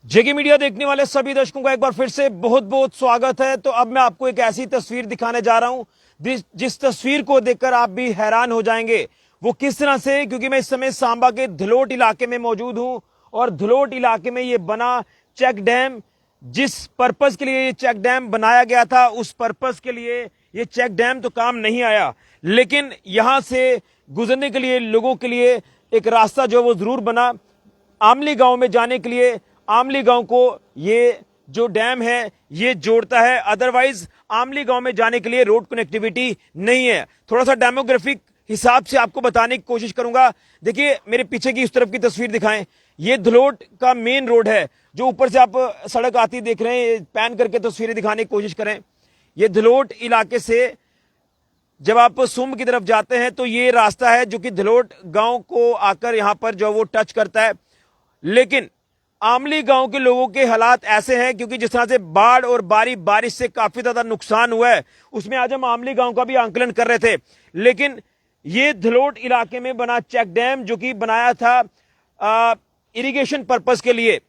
जेके media देखने वाले सभी दर्शकों का एक बार फिर से बहुत बहुत स्वागत है। तो अब मैं आपको एक ऐसी तस्वीर दिखाने जा रहा हूं जिस तस्वीर को देखकर आप भी हैरान हो जाएंगे। वो किस तरह से, क्योंकि मैं इस समय सांबा के धलोट इलाके में मौजूद हूं और धलोट इलाके में ये बना चेक डैम, जिस पर्पज के लिए ये चेक डैम बनाया गया था उस पर्पज के लिए ये चेक डैम तो काम नहीं आया, लेकिन यहां से गुजरने के लिए लोगों के लिए एक रास्ता जो वो जरूर बना। आमली गांव में जाने के लिए आमली गांव को ये जो डैम है ये जोड़ता है, अदरवाइज आमली गांव में जाने के लिए रोड कनेक्टिविटी नहीं है। थोड़ा सा डेमोग्राफिक हिसाब से आपको बताने की कोशिश करूंगा। देखिए मेरे पीछे की इस तरफ की तस्वीर दिखाएं, ये धलोट का मेन रोड है जो ऊपर से आप सड़क आती देख रहे हैं। पैन करके तस्वीरें दिखाने की कोशिश करें। ये धलोट इलाके से जब आप सुम्ब की तरफ जाते हैं तो ये रास्ता है जो कि धलोट गांव को आकर यहां पर जो वो टच करता है। लेकिन आमली गांव के लोगों के हालात ऐसे हैं, क्योंकि जिस तरह से बाढ़ और बारिश से काफी ज्यादा नुकसान हुआ है, उसमें आज हम आमली गांव का भी आंकलन कर रहे थे। लेकिन ये धलोट इलाके में बना चेक डैम जो कि बनाया था इरिगेशन पर्पस के लिए,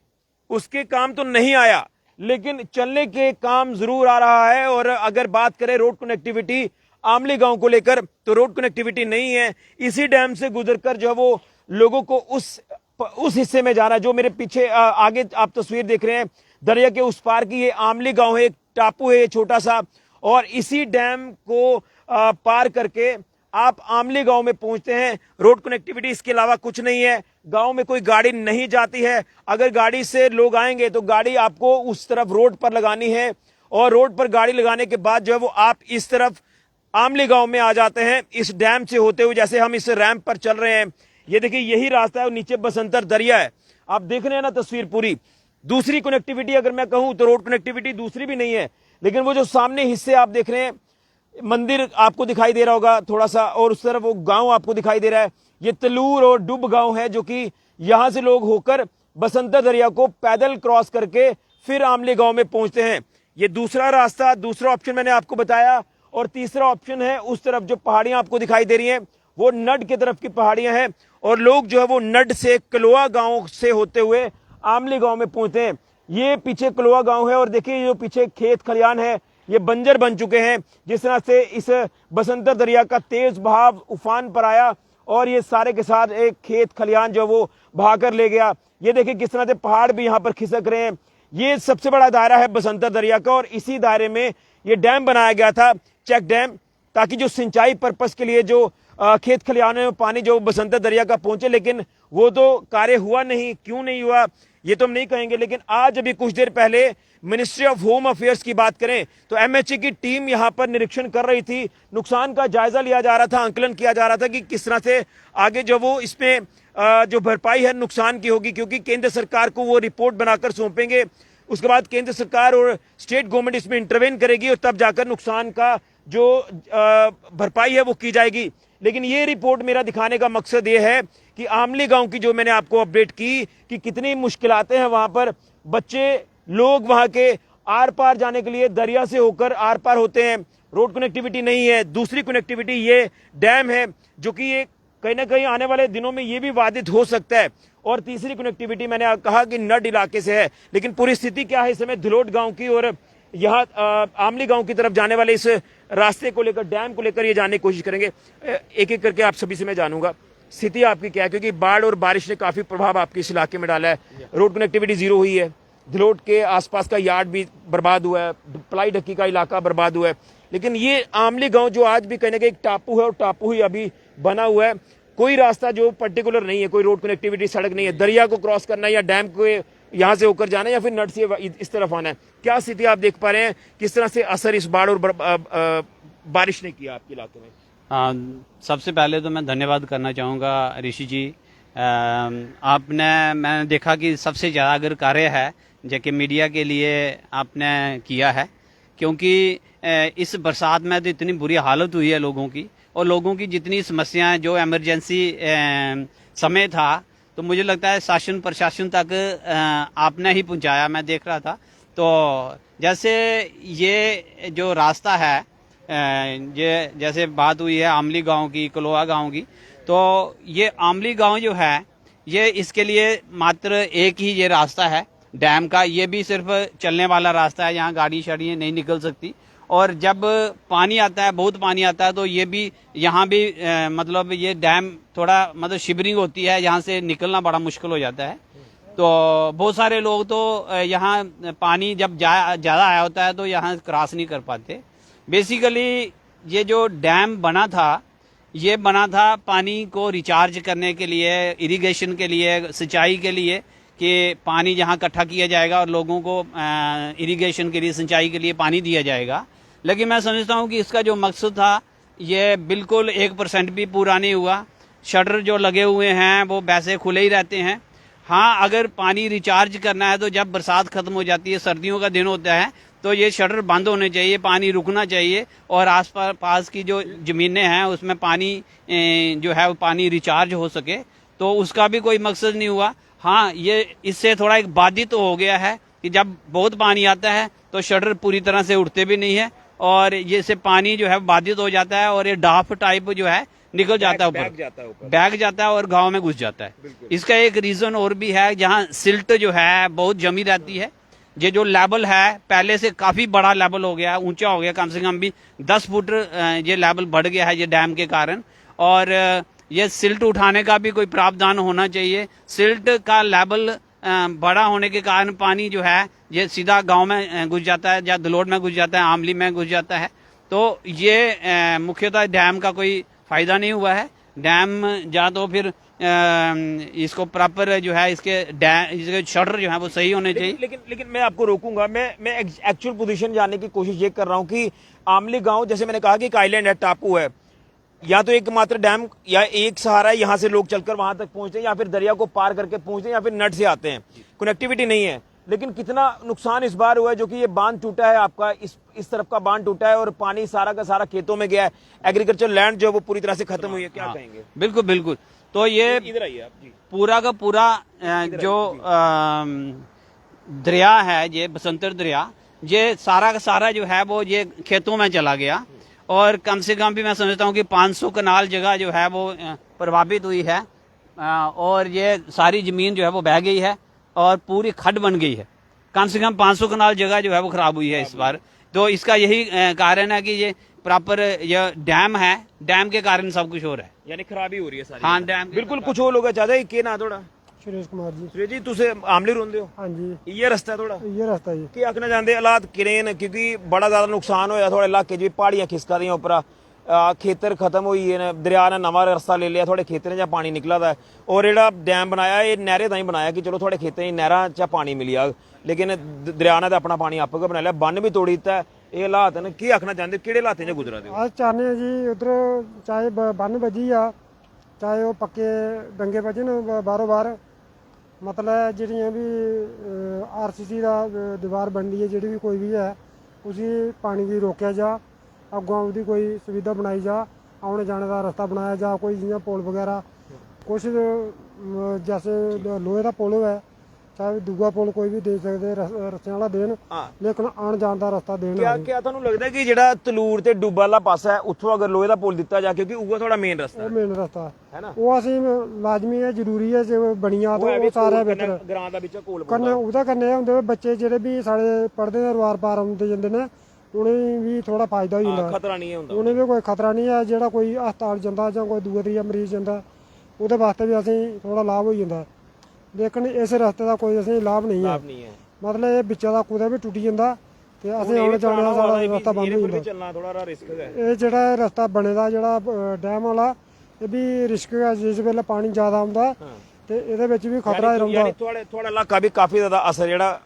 उसके काम तो नहीं आया, लेकिन चलने के काम जरूर आ रहा है। और अगर बात करें रोड कनेक्टिविटी आमली गांव को लेकर, तो रोड कनेक्टिविटी नहीं है। इसी डैम से गुजरकर जो वो लोगों को उस हिस्से में जाना, जो मेरे पीछे आगे आप तस्वीर देख रहे हैं, दरिया के उस पार की ये आमली गांव है, एक टापू है छोटा सा, और इसी डैम को पार करके आप आमली गांव में पहुंचते हैं। रोड कनेक्टिविटी इसके अलावा कुछ नहीं है। गांव में कोई गाड़ी नहीं जाती है। अगर गाड़ी से लोग आएंगे तो गाड़ी आपको उस तरफ रोड पर लगानी है, और रोड पर गाड़ी लगाने के बाद जो है वो आप इस तरफ आमली गांव में आ जाते हैं इस डैम से होते हुए। जैसे हम इस रैंप पर चल रहे हैं, ये देखिए यही रास्ता है और नीचे बसंतर दरिया है। आप देख रहे हैं ना तस्वीर पूरी। दूसरी कनेक्टिविटी अगर मैं कहूं तो रोड कनेक्टिविटी दूसरी भी नहीं है, लेकिन वो जो सामने हिस्से आप देख रहे हैं, मंदिर आपको दिखाई दे रहा होगा थोड़ा सा, और उस तरफ वो गांव आपको दिखाई दे रहा है। ये तलूर और डुब गांव है जो कि यहां से लोग होकर बसंतर दरिया को पैदल क्रॉस करके फिर आमले गांव में पहुंचते हैं। ये दूसरा रास्ता, दूसरा ऑप्शन मैंने आपको बताया। और तीसरा ऑप्शन है उस तरफ जो पहाड़ियां आपको दिखाई दे रही हैं, वो नड की तरफ की पहाड़ियां हैं, और लोग जो है वो नड से कलोआ गांव से होते हुए आमली गांव में पहुंचते हैं। ये पीछे कलोआ गांव है, और देखिए जो पीछे खेत खलियान है ये बंजर बन चुके हैं। जिस तरह से इस बसंतर दरिया का तेज बहाव उफान पर आया और ये सारे के साथ एक खेत खलियान जो वो बहाकर ले गया। ये देखिए किस तरह से पहाड़ भी यहाँ पर खिसक रहे हैं। ये सबसे बड़ा दायरा है बसंतर दरिया का, और इसी दायरे में ये डैम बनाया गया था, चेक डैम, ताकि जो सिंचाई पर्पस के लिए जो खेत खलिहानों में पानी जो बसंतर दरिया का पहुंचे। लेकिन वो तो कार्य हुआ नहीं। क्यों नहीं हुआ ये तो हम नहीं कहेंगे, लेकिन आज अभी कुछ देर पहले मिनिस्ट्री ऑफ होम अफेयर्स की बात करें तो एमएचए की टीम यहां पर निरीक्षण कर रही थी। नुकसान का जायजा लिया जा रहा था, आंकलन किया जा रहा था कि किस तरह से आगे जो वो इसमें जो भरपाई है नुकसान की होगी, क्योंकि केंद्र सरकार को वो रिपोर्ट बनाकर सौंपेंगे। उसके बाद केंद्र सरकार और स्टेट गवर्नमेंट इसमें इंटरवेन करेगी और तब जाकर नुकसान का जो भरपाई है वो की जाएगी। लेकिन ये रिपोर्ट मेरा दिखाने का मकसद ये है कि आमली गांव की जो मैंने आपको अपडेट की कि कितनी मुश्किलातें हैं वहां पर। बच्चे लोग वहां के आर पार जाने के लिए दरिया से होकर आर पार होते हैं। रोड कनेक्टिविटी नहीं है। दूसरी कनेक्टिविटी ये डैम है जो कि ये कहीं ना कहीं आने वाले दिनों में ये भी बाधित हो सकता है। और तीसरी कनेक्टिविटी मैंने कहा कि नड इलाके से है। लेकिन पूरी स्थिति क्या है इस समय धलोट गांव की और यहाँ आमली गांव की तरफ जाने वाले इस रास्ते को लेकर, डैम को लेकर ये जानने की कोशिश करेंगे। एक एक करके आप सभी से मैं जानूंगा स्थिति आपकी क्या है, क्योंकि बाढ़ और बारिश ने काफी प्रभाव आपके इस इलाके में डाला है। रोड कनेक्टिविटी जीरो हुई है, धलोट के आसपास का यार्ड भी बर्बाद हुआ है, पलाई ढक्की का इलाका बर्बाद हुआ है। लेकिन ये आमली गांव जो आज भी कहीं ना कहीं एक टापू है और टापू ही अभी बना हुआ है। कोई रास्ता जो पर्टिकुलर नहीं है, कोई रोड कनेक्टिविटी सड़क नहीं है। दरिया को क्रॉस करना या डैम को यहाँ से होकर जाना या फिर नट से इस तरफ आना है। क्या स्थिति आप देख पा रहे हैं, किस तरह से असर इस बाढ़ और बारिश ने किया आपके इलाके में? सबसे पहले तो मैं धन्यवाद करना चाहूँगा ऋषि जी। मैंने देखा कि सबसे ज़्यादा अगर कार्य है जेके मीडिया के लिए आपने किया है, क्योंकि इस बरसात में तो इतनी बुरी हालत हुई है लोगों की, और लोगों की जितनी समस्याएं जो इमरजेंसी समय था, तो मुझे लगता है शासन प्रशासन तक आपने ही पहुंचाया। मैं देख रहा था तो जैसे ये जो रास्ता है, ये जैसे बात हुई है आमली गांव की, कलोआ गांव की, तो ये आमली गांव जो है ये इसके लिए मात्र एक ही ये रास्ता है डैम का, ये भी सिर्फ चलने वाला रास्ता है, यहाँ गाड़ी शाड़ी नहीं निकल सकती। और जब पानी आता है, बहुत पानी आता है, तो ये भी यहाँ भी मतलब ये डैम थोड़ा मतलब शिवरिंग होती है, यहाँ से निकलना बड़ा मुश्किल हो जाता है। तो बहुत सारे लोग तो यहाँ पानी जब ज़्यादा आया होता है तो यहाँ क्रॉस नहीं कर पाते। बेसिकली ये जो डैम बना था, ये बना था पानी को रिचार्ज करने के लिए, इरिगेशन के लिए, सिंचाई के लिए, कि पानी जहाँ इकट्ठा किया जाएगा और लोगों को इरिगेशन के लिए, सिंचाई के लिए पानी दिया जाएगा। लेकिन मैं समझता हूँ कि इसका जो मकसद था ये बिल्कुल 1% भी पूरा नहीं हुआ। शटर जो लगे हुए हैं वो वैसे खुले ही रहते हैं। हाँ, अगर पानी रिचार्ज करना है तो जब बरसात खत्म हो जाती है, सर्दियों का दिन होता है, तो ये शटर बंद होने चाहिए, पानी रुकना चाहिए और आस पास की जो ज़मीनें हैं उसमें पानी जो है वो पानी रिचार्ज हो सके, तो उसका भी कोई मकसद नहीं हुआ। हाँ, ये इससे थोड़ा एक बाधित तो हो गया है कि जब बहुत पानी आता है तो शटर पूरी तरह से उठते भी नहीं है और ये से पानी जो है बाधित हो जाता है और ये डाफ टाइप जो है निकल जाता है ऊपर, बैग जाता है और गांव में घुस जाता है। इसका एक रीजन और भी है, जहाँ सिल्ट जो है बहुत जमी रहती है। ये जो लेवल है पहले से काफी बड़ा लेवल हो गया, ऊंचा हो गया, कम से कम भी 10 फुट ये लेवल बढ़ गया है ये डैम के कारण। और ये सिल्ट उठाने का भी कोई प्रावधान होना चाहिए। सिल्ट का लेवल बड़ा होने के कारण पानी जो है ये सीधा गांव में घुस जाता है, या दलोड में घुस जाता है, आमली में घुस जाता है। तो ये मुख्यतः डैम का कोई फायदा नहीं हुआ है। डैम या तो फिर इसको प्रॉपर जो है इसके शटर जो है वो सही होने चाहिए। लेकिन मैं आपको रोकूंगा। मैं एक्चुअल पोजीशन जानने की कोशिश ये कर रहा हूँ कि आमली गांव, जैसे मैंने कहा कि एक आइलैंड है, टापू है, या तो एकमात्र डैम या एक सहारा है, यहाँ से लोग चलकर वहां तक पहुंचते हैं या फिर दरिया को पार करके पहुंचते हैं या फिर नट से आते हैं, कनेक्टिविटी नहीं है। लेकिन कितना नुकसान इस बार हुआ है, जो कि ये बांध टूटा है आपका, इस तरफ का बांध टूटा है और पानी सारा का सारा खेतों में गया है, एग्रीकल्चर लैंड जो वो पूरी तरह से खत्म हुई है। क्या कहेंगे? बिल्कुल बिल्कुल। तो ये इधर आइए आप जी। पूरा का पूरा जो दरिया है, ये बसंतर दरिया, ये सारा का सारा जो है वो ये खेतों में चला गया और कम से कम भी मैं समझता हूँ कि 500 कनाल जगह जो है वो प्रभावित हुई है और ये सारी जमीन जो है वो बह गई है और पूरी खड्ड बन गई है। कम से कम 500 कनाल जगह जो है वो खराब हुई है इस बार। तो इसका यही कारण है कि ये प्रॉपर ये डैम है, डैम के कारण सब कुछ हो रहा है, यानी खराबी हो रही है सारी। हाँ, डैम बिल्कुल। कुछ हो लोग चाहते के ना थोड़ा सुरेश कुमार जी। सुरेश जी, तुसे आमली रोंदे हो? हाँ जी, ये रस्ता है थोड़ा ये रास्ता जी। की आखना चाहते हालात किरेन, क्योंकि बड़ा ज्यादा नुकसान होया थोड़े इलाके च, पहाड़ियां खिसका दियां उपर, खेतर खत्म हो गए, दरिया ने नवा रस्ता ले लिया, थोड़े खेतरें च पानी निकला दा है। और जेड़ा डैम बनाया ये नहरें ताईं बनाया कि चलो थोड़े खेतें नहरां च पानी मिली जाग, लेकिन दरिया ने तो अपना पानी आप गै बना लिया, बन्न भी तोड़ी दित्ता। ये हालात न, की आखना चाहते, केड़े हालातें च गुजरा दे? आज चाहने हैं जी उधर चाहे बन बजी आ, चाहे वो पक्के डंगे बजे न बारों बार, मतलब ਜਿਹੜੀਆਂ भी आरसीसी का दीवार बन रही है, ਜਿਹੜੀ भी कोई भी है, उसी पानी की रोकया जा, अगों उसकी कोई सुविधा बनाई जा, आने जाने का रास्ता बनाया जा, कोई जियां पुल वगैरह कुछ जैसे लोहे का पुल है, चाहे दूआ पुल कोई भी दे सकते, रस्ते वाला देन, लेकिन आन जान का रास्ता देन। क्या ਤੁਹਾਨੂੰ ਲੱਗਦਾ ਕਿ ਜਿਹੜਾ ਤਲੂਰ ਤੇ ਡੂਬਾ ਵਾਲਾ ਪਾਸਾ ਹੈ ਉੱਥੋਂ ਅਗਰ ਲੋਹੇ ਦਾ ਪੁਲ ਦਿੱਤਾ ਜਾ, ਕਿਉਂਕਿ ਉਹ ਥੋੜਾ ਮੇਨ ਰਸਤਾ ਉਹ ਮੇਨ ਰਸਤਾ ਹੈ ਨਾ, ਉਹ ਅਸੀਂ ਲਾਜ਼ਮੀ ਹੈ, ਜ਼ਰੂਰੀ ਹੈ, ਜੇ ਬਣੀਆਂ ਤਾਂ ਉਹ ਸਾਰਾ ਬਿਹਤਰ ਗਰਾਂ ਦਾ ਵਿੱਚ ਕੋਲ ਕਰਨੇ। ਉਹਦਾ ਕਰਨੇ ਹੁੰਦੇ ਬੱਚੇ ਜਿਹੜੇ ਵੀ ਸਾਡੇ ਪੜ੍ਹਦੇ ਨੇ, ਰਵਾਰ ਪਾਰ ਆਉਂਦੇ ਜਾਂਦੇ ਨੇ, ਉਹਨੇ ਵੀ ਥੋੜਾ ਫਾਇਦਾ ਹੋ ਜਾਂਦਾ, ਖਤਰਾ ਨਹੀਂ ਹੁੰਦਾ, ਉਹਨੇ ਵੀ ਕੋਈ ਖਤਰਾ ਨਹੀਂ ਹੈ। ਜਿਹੜਾ ਕੋਈ ਹਸਪਤਾਲ ਜਾਂਦਾ ਜਾਂ ਕੋਈ ਦੂਆ ਤੀਆ ਮਰੀਜ਼ ਜਾਂਦਾ, ਉਹਦੇ ਵਾਸਤੇ ਵੀ ਅਸੀਂ ਥੋੜਾ ਲਾਭ ਹੋ ਜਾਂਦਾ। ਲੇਕਿਨ ਇਸ ਰਸਤੇ ਦਾ ਕੋਈ ਅਸੀਂ ਲਾਭ ਨਹੀਂ ਹੈ, ਮਤਲਬ ਇਹ ਵਿੱਚਾਂ ਦਾ ਕੁਦੇ ਵੀ ਟੁੱਟੀ ਜਾਂਦਾ ਤੇ ਅਸੀਂ ਆਉਣ ਜਾਣ ਦਾ ਸਾਡਾ ਰਸਤਾ ਬੰਦ ਹੋ ਜਾਂਦਾ। ਚੱਲਣਾ ਥੋੜਾ ਰਿਸਕ ਹੈ। ਇਹ ਜਿਹੜਾ ਰਸਤਾ ਬਣੇ ਦਾ ਜਿਹੜਾ ਡੈਮ ਵਾਲਾ, ਇਹ ਵੀ ਰਿਸਕ ਹੈ। ਜਿਸ ਵੇਲੇ ਪਾਣੀ ਜ਼ਿਆਦਾ ਆਉਂਦਾ ਤੇ ਇਹਦੇ ਵਿੱਚ ਵੀ ਖਤਰਾ ਰਹਿੰਦਾ। ਤੁਹਾਡਾ ਇਲਾਕਾ ਵੀ ਕਾਫੀ ਜ਼ਿਆਦਾ ਅਸਰ ਜਿਹੜਾ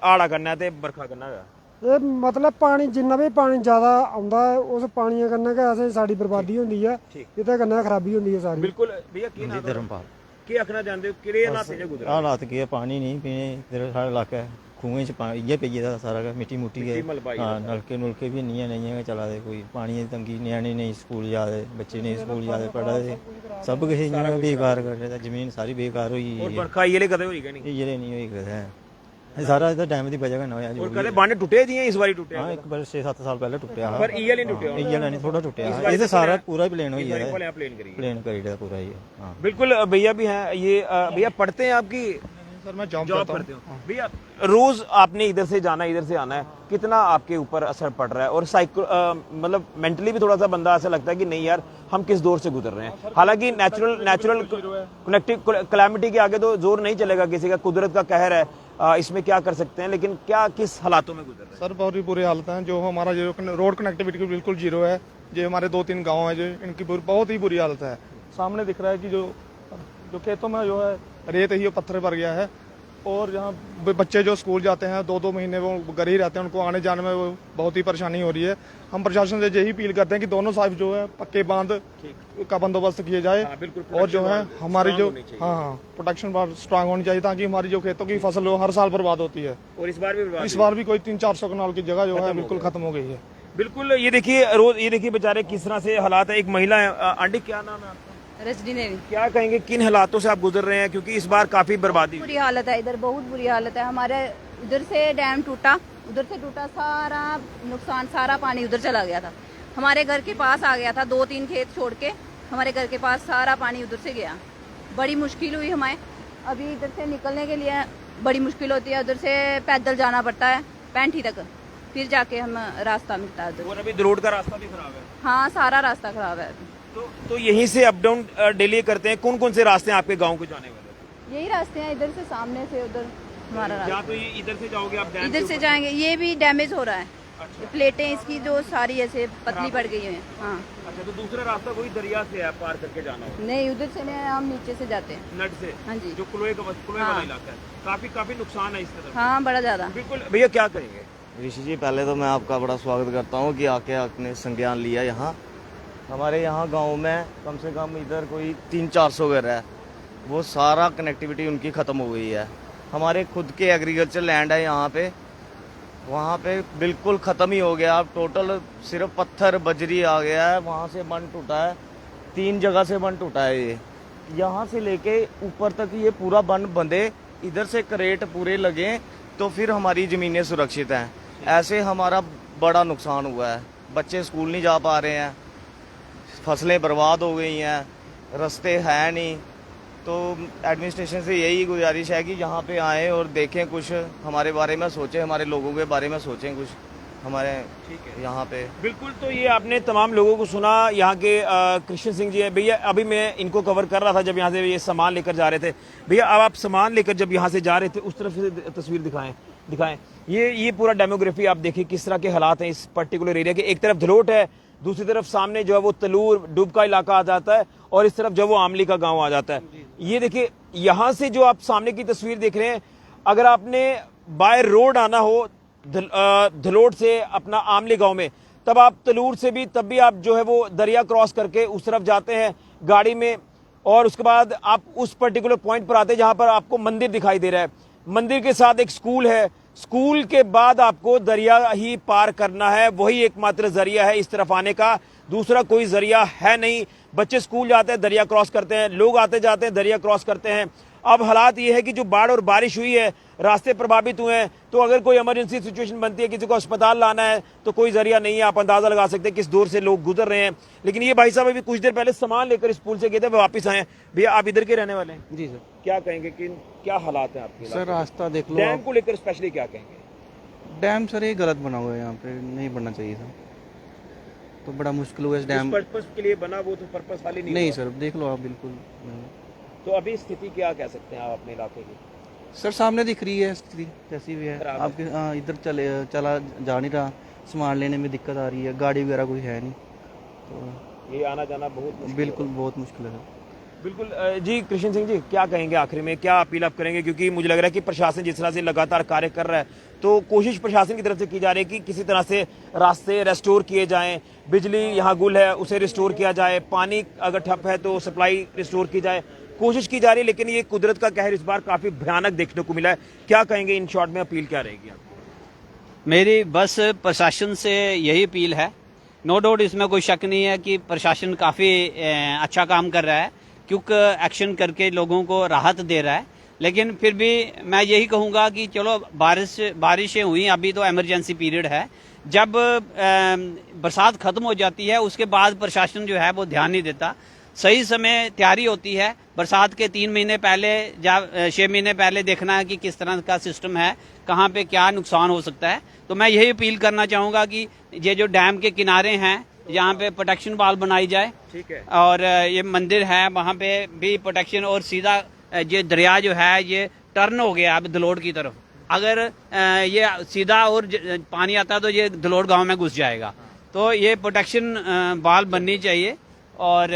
ਆੜਾ ਕਰਨਾ ਤੇ ਬਰਖਾ ਕਰਨਾ ਹੈ, ਇਹ ਮਤਲਬ ਪਾਣੀ ਜਿੰਨਾ ਵੀ ਪਾਣੀ ਜ਼ਿਆਦਾ ਆਉਂਦਾ ਉਸ ਪਾਣੀ ਕਰਨਾ ਕਿ ਅਸੀਂ ਸਾਡੀ ਬਰਬਾਦੀ ਹੁੰਦੀ ਹੈ, ਇਹਦੇ ਕਰਨਾ ਖਰਾਬੀ ਹੁੰਦੀ ਹੈ ਸਾਰੀ। ਬਿਲਕੁਲ ਭਈਆ। ਕੀ ਨਾਮ धर्मपाल। ਕੀ ਆਖਣਾ ਚਾਹੁੰਦੇ ਹੋ, ਕਿਹੜੇ ਹਾਲਾਤਾਂ ਚ ਗੁਜ਼ਰਾ? हालात की है, पानी नहीं पीने इधर सारा इलाका है, कुएं च पानी ये पी था सारा का, मिट्टी मुट्टी है। हाँ, नलके नुलके भी नहीं है चला दे, कोई पानी की तंगी, न्याणे नहीं स्कूल जाते, बच्चे नहीं स्कूल जाते, पढ़ा दे, सब किश इ'यां बेकार कर रहे, जमीन सारी बेकार हुई और बरखा ये कदे होई गई नहीं, ये नहीं हुई कदे। ਇਹ ਸਾਰਾ ਇਹਦਾ ਡੈਮ ਦੀ ਵਜ੍ਹਾ ਨਾਲ ਹੋਇਆ ਜੀ। और कदे ਬੰਨ ਟੁੱਟੇ ਜੀ ਇਸ ਵਾਰੀ ਟੁੱਟਿਆ? ਹਾਂ, ਇੱਕ ਵਾਰ 6-7 ਸਾਲ ਪਹਿਲਾਂ ਟੁੱਟਿਆ। पर ईएल नहीं टूटे, ईएल नहीं थोड़ा टुटिया, ये तो सारा पूरा ही प्लेन हो गया है, प्लेन करी प्लेन करी पूरा ही। हाँ बिल्कुल। भैया भी हैं ये, भैया पढ़ते हैं आपकी? सर मैं जॉब जॉब करता करते हो हूँ। भैया, रोज आपने इधर से जाना है इधर से आना है, कितना आपके ऊपर असर पड़ रहा है? और मतलब मेंटली भी थोड़ा सा बंदा ऐसा लगता है कि नहीं यार हम किस दौर से गुजर रहे हैं। हालांकि नेचुरल कनेक्टिव क्लैमिटी के आगे तो जोर नहीं चलेगा किसी का, कुदरत का कहर है, इसमें क्या कर सकते हैं, लेकिन क्या किस हालातों में गुजर रहे हैं? सर बहुत ही बुरी हालत है, जो हमारा जो रोड कनेक्टिविटी बिल्कुल जीरो है। जो हमारे 2-3 गांव हैं जो इनकी बहुत ही बुरी हालत है। सामने दिख रहा है कि जो खेतों में जो है रेत ही पत्थर भर गया है, और यहाँ बच्चे जो स्कूल जाते हैं 2-2 महीने वो घर ही रहते हैं, उनको आने जाने में वो बहुत ही परेशानी हो रही है। हम प्रशासन से यही अपील करते हैं कि दोनों साइड जो है पक्के बांध का बंदोबस्त किए जाए, और जो है हमारी जो प्रोटेक्शन बहुत स्ट्रांग होनी चाहिए, ताकि हमारी जो खेतों की फसल हो हर साल बर्बाद होती है। और इस बार भी कोई 300-400 कनाल की जगह जो है बिल्कुल खत्म हो गई है। बिल्कुल। ये देखिए रोज, ये देखिए बेचारे किस तरह से हालात है। एक महिला है, आंटी क्या नाम है आपका? रजनी देवी। क्या कहेंगे, किन हालातों से आप गुजर रहे हैं, क्योंकि इस बार काफी बर्बादी बुरी हालत है इधर, बहुत बुरी हालत है। हमारे इधर से डैम टूटा, उधर से टूटा, सारा नुकसान, सारा पानी उधर चला गया था। हमारे घर के पास आ गया था, 2-3 खेत छोड़ के हमारे घर के पास सारा पानी उधर से गया। बड़ी मुश्किल हुई हमें, अभी इधर से निकलने के लिए बड़ी मुश्किल होती है। उधर से पैदल जाना पड़ता है पैंठी तक, फिर जाके हम रास्ता मिलता है उधर। और अभी रोड का रास्ता भी खराब है। हाँ, सारा रास्ता खराब है अभी। तो यहीं से अप डाउन डेली करते हैं। कौन कौन से रास्ते हैं आपके गांव को जाने वाले? यही रास्ते हैं, इधर से सामने से उधर हमारा रास्ता। या तो ये इधर से जाओगे आप डैम इधर से जाएंगे, ये भी डैमेज हो रहा है। प्लेटें इसकी जो सारी ऐसे पतली पड़ गई हैं। हाँ। अच्छा, तो दूसरा रास्ता कोई दरिया से है, पार करके जाना होगा? नहीं, उधर से नहीं, हम नीचे से जाते हैं। नट से? हाँ जी। जो कुलोए वाला इलाका है, काफी नुकसान है इस तरफ। हाँ, बड़ा ज्यादा। बिल्कुल। भैया क्या कहेंगे? ऋषि जी, पहले तो मैं आपका बड़ा स्वागत करता हूँ कि आके आपने संज्ञान लिया। यहाँ हमारे यहाँ गांव में कम से कम इधर कोई 300-400 घर है, वो सारा कनेक्टिविटी उनकी ख़त्म हो गई है। हमारे खुद के एग्रीकल्चर लैंड है यहाँ पे, वहाँ पे बिल्कुल ख़त्म ही हो गया। अब टोटल सिर्फ पत्थर बजरी आ गया है। वहाँ से बंद टूटा है, 3 जगह से बंद टूटा है। ये यहाँ से लेके ऊपर तक ये पूरा बंद बंधे, इधर से करेट पूरे लगे तो फिर हमारी ज़मीनें सुरक्षित हैं। ऐसे हमारा बड़ा नुकसान हुआ है। बच्चे स्कूल नहीं जा पा रहे हैं, फसलें बर्बाद हो गई हैं, रास्ते हैं नहीं। तो एडमिनिस्ट्रेशन से यही गुजारिश है कि यहाँ पे आएँ और देखें, कुछ हमारे बारे में सोचें, हमारे लोगों के बारे में सोचें कुछ हमारे यहाँ पे। बिल्कुल। तो ये आपने तमाम लोगों को सुना। यहाँ के कृष्ण सिंह जी है। भैया अभी मैं इनको कवर कर रहा था जब यहाँ से ये सामान लेकर जा रहे थे। भैया अब आप सामान लेकर जब यहाँ से जा रहे थे, उस तरफ से तस्वीर दिखाएं। ये पूरा डेमोग्राफी आप देखिए किस तरह के हालात हैं इस पर्टिकुलर एरिया के। एक तरफ धलोट है, दूसरी तरफ सामने जो है वो तलूर डूब का इलाका आ जाता है, और इस तरफ जो वो आमली का गांव आ जाता है। ये देखिए यहाँ से जो आप सामने की तस्वीर देख रहे हैं, अगर आपने बाय रोड आना हो धलोट से अपना आमली गांव में, तब आप तलूर से भी तब भी आप जो है वो दरिया क्रॉस करके उस तरफ जाते हैं गाड़ी में, और उसके बाद आप उस पर्टिकुलर पॉइंट पर आते हैं जहां पर आपको मंदिर दिखाई दे रहा है। मंदिर के साथ एक स्कूल है, स्कूल के बाद आपको दरिया ही पार करना है, वही एकमात्र जरिया है इस तरफ आने का, दूसरा कोई जरिया है नहीं। बच्चे स्कूल जाते हैं, दरिया क्रॉस करते हैं, लोग आते जाते हैं, दरिया क्रॉस करते हैं। अब हालात ये है कि जो बाढ़ और बारिश हुई है, रास्ते प्रभावित हुए हैं, तो अगर कोई इमरजेंसी सिचुएशन बनती है, किसी को अस्पताल लाना है, तो कोई जरिया नहीं है। आप अंदाजा लगा सकते हैं किस दौर से लोग गुजर रहे हैं। लेकिन ये भाई साहब अभी कुछ देर पहले सामान लेकर इस पुल से गए थे, वापस आए। भैया आप इधर के रहने वाले हैं? जी सर। क्या कहेंगे कि क्या हालात हैं आपके? सर रास्ता देख लो, डैम को लेकर स्पेशली क्या कहेंगे? डैम सर ये गलत बना हुआ है, यहाँ पे नहीं बनना चाहिए था, तो बड़ा मुश्किल हुआ इस डैम। पर्पस के लिए बना वो तो पर्पस वाली नहीं सर, देख लो आप, बिल्कुल नहीं। तो अभी स्थिति क्या कह सकते हैं आप अपने इलाके की? सर सामने दिख रही है स्थिति कैसी भी है आपके। इधर चला जा नहीं रहा, सामान लेने में दिक्कत आ रही है, गाड़ी वगैरह कोई है नहीं, तो ये आना जाना बहुत बिल्कुल बहुत मुश्किल है। बिल्कुल। जी कृष्ण सिंह जी, क्या कहेंगे आखिर में, क्या अपील आप करेंगे? क्योंकि मुझे लग रहा है कि प्रशासन जिस तरह से लगातार कार्य कर रहा है, तो कोशिश प्रशासन की तरफ से की जा रही है कि किसी तरह से रास्ते रेस्टोर किए जाएं, बिजली यहाँ गुल है उसे रिस्टोर किया जाए, पानी अगर ठप है तो सप्लाई रिस्टोर की जाए, कोशिश की जा रही है। लेकिन ये कुदरत का कहर इस बार काफी भयानक देखने को मिला है। क्या कहेंगे, इन शॉर्ट में अपील क्या रहेगी आपको? मेरी बस प्रशासन से यही अपील है। नो डाउट इसमें कोई शक नहीं है कि प्रशासन काफ़ी अच्छा काम कर रहा है, क्विक एक्शन करके लोगों को राहत दे रहा है। लेकिन फिर भी मैं यही कहूँगा कि चलो बारिशें हुई, अभी तो इमरजेंसी पीरियड है, जब बरसात खत्म हो जाती है उसके बाद प्रशासन जो है वो ध्यान नहीं देता। सही समय तैयारी होती है। बरसात के 3 महीने पहले या 6 महीने पहले देखना है कि किस तरह का सिस्टम है, कहाँ पे क्या नुकसान हो सकता है। तो मैं यही अपील करना चाहूँगा कि ये जो डैम के किनारे हैं यहाँ पे प्रोटेक्शन वाल बनाई जाए, ठीक है। और ये मंदिर है वहाँ पे भी प्रोटेक्शन, और सीधा ये दरिया जो है ये टर्न हो गया अब दलोड़ की तरफ। अगर ये सीधा और पानी आता तो ये दलोड़ गांव में घुस जाएगा। तो ये प्रोटेक्शन वाल बननी चाहिए, और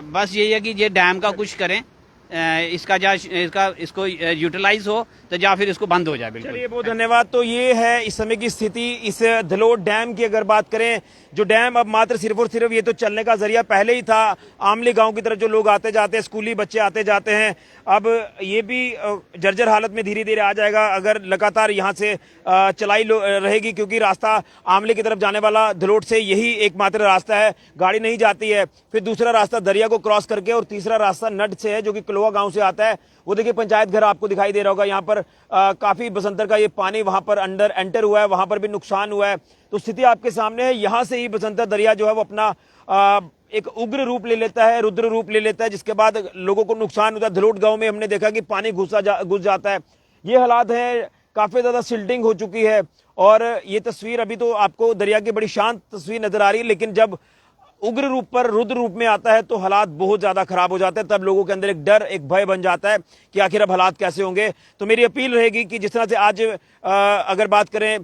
बस यही है कि ये डैम का कुछ करें, इसको यूटिलाइज हो तो या फिर इसको बंद हो जाए। बिल्कुल, चलिए, बहुत धन्यवाद। तो ये है इस समय की स्थिति इस दलोड़ डैम की। अगर बात करें, जो डैम अब मात्र सिर्फ और सिर्फ ये तो चलने का जरिया पहले ही था, आमली गांव की तरफ जो लोग आते जाते हैं, स्कूली बच्चे आते जाते हैं, अब ये भी जर्जर हालत में धीरे धीरे आ जाएगा अगर लगातार यहाँ से चलाई रहेगी, क्योंकि रास्ता आमले की तरफ जाने वाला दलोड़ से यही एकमात्र रास्ता है, गाड़ी नहीं जाती है। फिर दूसरा रास्ता दरिया को क्रॉस करके, और तीसरा रास्ता नड से है जो कि कलोवा गांव से आता है। वो देखिए पंचायत घर आपको दिखाई दे रहा होगा, यहाँ पर काफी बसंतर का ये पानी वहां पर अंडर एंटर हुआ है, वहां पर भी नुकसान हुआ है। तो स्थिति आपके सामने है। यहाँ से ही बसंतर दरिया जो है वो अपना एक उग्र रूप ले लेता है, रुद्र रूप ले लेता है, जिसके बाद लोगों को नुकसान होता है। धलोट गांव में हमने देखा कि पानी घुस जाता है। ये हालात है, काफी ज्यादा सिल्टिंग हो चुकी है। और ये तस्वीर अभी तो आपको दरिया की बड़ी शांत तस्वीर नजर आ रही है, लेकिन जब उग्र रूप पर रुद्र रूप में आता है तो हालात बहुत ज्यादा खराब हो जाते हैं। तब लोगों के अंदर एक डर, एक भय बन जाता है कि आखिर अब हालात कैसे होंगे। तो मेरी अपील रहेगी कि जिस तरह से आज अगर बात करें,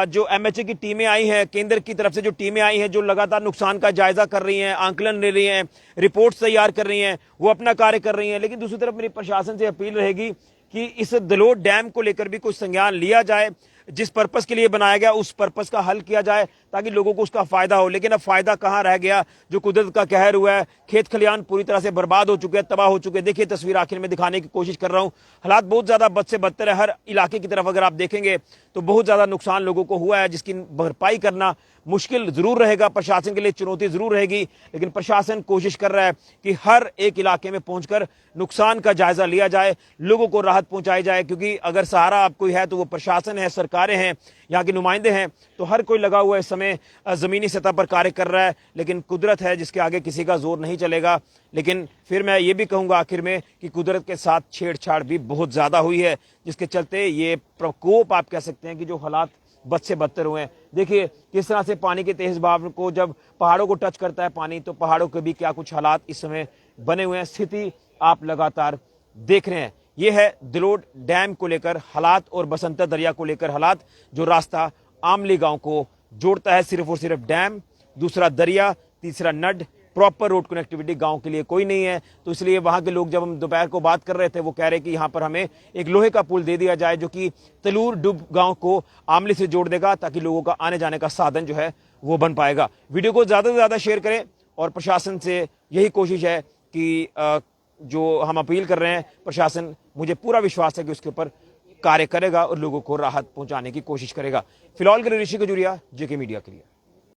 जो एमएचए की टीमें आई हैं, केंद्र की तरफ से जो टीमें आई हैं, जो लगातार नुकसान का जायजा कर रही हैं, आंकलन ले रही हैं, रिपोर्ट्स तैयार कर रही हैं, वो अपना कार्य कर रही हैं। लेकिन दूसरी तरफ मेरी प्रशासन से अपील रहेगी कि इस दलोट डैम को लेकर भी कुछ संज्ञान लिया जाए, जिस पर्पस के लिए बनाया गया उस पर्पस का हल किया जाए, ताकि लोगों को उसका फायदा हो। लेकिन अब फायदा कहां रह गया, जो कुदरत का कहर हुआ है। खेत खलियान पूरी तरह से बर्बाद हो चुके हैं, तबाह हो चुके हैं। देखिए तस्वीर आखिर में दिखाने की कोशिश कर रहा हूं, हालात बहुत ज्यादा बद से बदतर है। हर इलाके की तरफ अगर आप देखेंगे तो बहुत ज्यादा नुकसान लोगों को हुआ है, जिसकी भरपाई करना मुश्किल जरूर रहेगा, प्रशासन के लिए चुनौती जरूर रहेगी। लेकिन प्रशासन कोशिश कर रहा है कि हर एक इलाके में पहुंचकर नुकसान का जायजा लिया जाए, लोगों को राहत पहुंचाई जाए। क्योंकि अगर सहारा आप कोई है तो वो प्रशासन है, सरकारें हैं, यहाँ के नुमाइंदे हैं। तो हर कोई लगा हुआ इस समय जमीनी सतह पर कार्य कर रहा है। लेकिन कुदरत है जिसके आगे किसी का जोर नहीं चलेगा। लेकिन फिर मैं ये भी कहूंगा आखिर में कि कुदरत के साथ छेड़छाड़ भी बहुत ज्यादा हुई है, जिसके चलते ये प्रकोप आप कह सकते हैं कि जो हालात बद से बदतर हुए हैं। देखिए किस तरह से पानी के तेज बहाव को जब पहाड़ों को टच करता है पानी, तो पहाड़ों के भी क्या कुछ हालात इस समय बने हुए हैं। स्थिति आप लगातार देख रहे हैं। ये है दलोट डैम को लेकर हालात और बसंतर दरिया को लेकर हालात, जो रास्ता आमली गांव को जोड़ता है। सिर्फ और सिर्फ डैम, दूसरा दरिया, तीसरा नड, प्रॉपर रोड कनेक्टिविटी गांव के लिए कोई नहीं है। तो इसलिए वहां के लोग, जब हम दोपहर को बात कर रहे थे, वो कह रहे कि यहां पर हमें एक लोहे का पुल दे दिया जाए जो कि तलूर डुब गांव को आमली से जोड़ देगा, ताकि लोगों का आने जाने का साधन जो है वो बन पाएगा। वीडियो को ज्यादा से ज्यादा शेयर करें, और प्रशासन से यही कोशिश है कि जो हम अपील कर रहे हैं, प्रशासन, मुझे पूरा विश्वास है कि उसके ऊपर कार्य करेगा और लोगों को राहत पहुंचाने की कोशिश करेगा। फिलहाल के लिए ऋषि खजूरिया, जेके मीडिया के लिए।